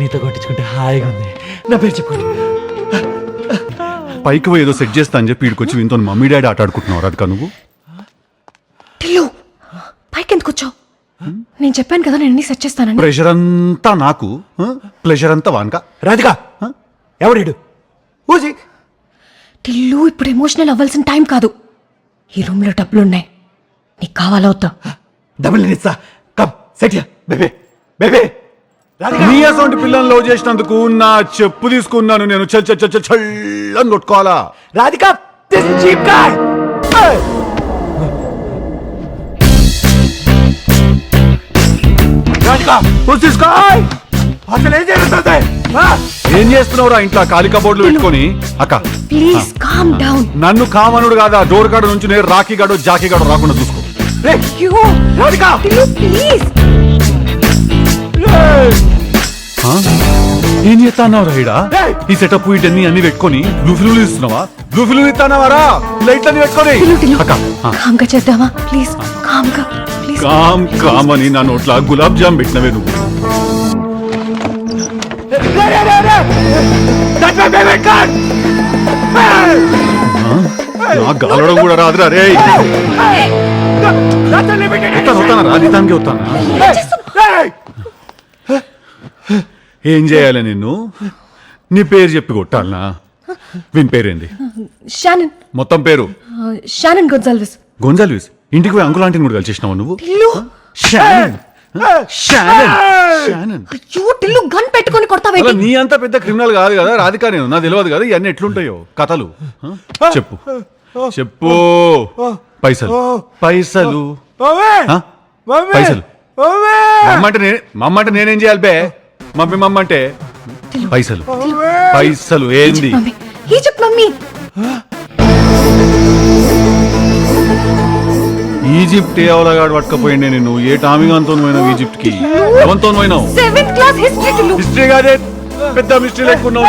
మీతో కొట్టించుకుంటే హాయిగా ఉంది. నా పేరు చెప్పుకోండి. పైకి పోయి ఏదో సెట్ చేస్తా అని చెప్పి వీడికొచ్చి వీంతో మమ్మీ డాడీ ఆట ఆడుకుంటున్నావు రాధిక నువ్వు. టిల్లు పైకి ఎందుకు వచ్చావు? నేను చెప్పాను కదా నేను సెట్ చేస్తానని. ప్రెషర్ అంతా నాకు, ప్లెజర్ అంతా వానక. రాధిక ఎవడు ఊసి. టిల్లు ఇప్పుడు ఎమోషనల్ అవ్వాల్సిన టైం కాదు. ఈ రూమ్ లో డబ్బులున్నాయి, నీకు కావాలా వద్దా? డబుల్ నేను ఇస్తా. Come set baby baby. నీ అసొంటి పిల్లల్ని లవ్ చేసినందుకు నా చెప్పు తీసుకున్నాను నేను. చల్లని కొట్టుకోవాలా? Radhika this cheap guy. Radhika తీసుకో. అసలు ఏం జరుగుతుంది? ఏం చేస్తున్నావురా ఇంట్లో ఖాళీ కబోర్డులు పెట్టుకొని? అక్క ప్లీజ్ కామ్ డౌన్. నన్ను కామనుడు కాదా, డోర్ కాడ నుంచి నేను రాఖీ గాడు జాకీ గాడు రాకుండా చూసుకో. అయ్యో రాధిక టిల్లు ప్లీజ్. ఏం చేస్తాన్నావు రైడా? ఈ సెటప్ వీటన్ని అన్ని పెట్టుకొని బ్లూ ఫిల్మ్ ఇస్తున్నావా? బ్లూ ఫిల్మ్ ఇస్తానావారా? లైట్లన్నీ పెట్టుకొని అక్క కామ్ గా చేద్దామా ప్లీజ్? కామ్ గా ప్లీజ్. కామ్ కామ్ అని నా నోట్ల గులాబ్ జామ్ పెట్టినవే నువ్వు. నా గాలడం కూడా రాదురా రే. వస్తానా రాధితానికి వస్తానా? ఏం చేయాలి నిన్ను? నీ పేరు చెప్పి కొట్టాలనా? వీని పేరేంది? షానన్. మొత్తం పేరు? షానన్ గొన్సాల్విస్. గొంజాల్విస్. ఇంటికి పోయి అంకుల్ ఆంటీని కూడా కలిసేసినావు నువ్వు? Tillu Shannon Shannon Shannon. అయ్యో టిల్లు గన్ పెట్టుకొని అలా కొడతావేంటి? నీ అంత పెద్ద క్రిమినల్ కాదు కదా రాధిక. నేను నా తెలియదు కదా ఇవన్నీ ఎట్లుంటాయో కథలు. చెప్పు చెప్పు. పైసలు పైసలు పైసలు. మమ్మంటే నేనేం చేయాలి బే? మమ్మంటే పైసలు పైసలు ఏంది? Mummy Egypt mummy. ఈజిప్ట్ ఏ అవలగాడు పట్టుకపోయిండే నేను. ఏ టామిగాంతో పోయినావు ఈజిప్ట్ కి? ఎవరితో పోయినావు? 7th class history Tillu. History కాదే, పెద్ద మిస్టరీ లెక్కున్నావు.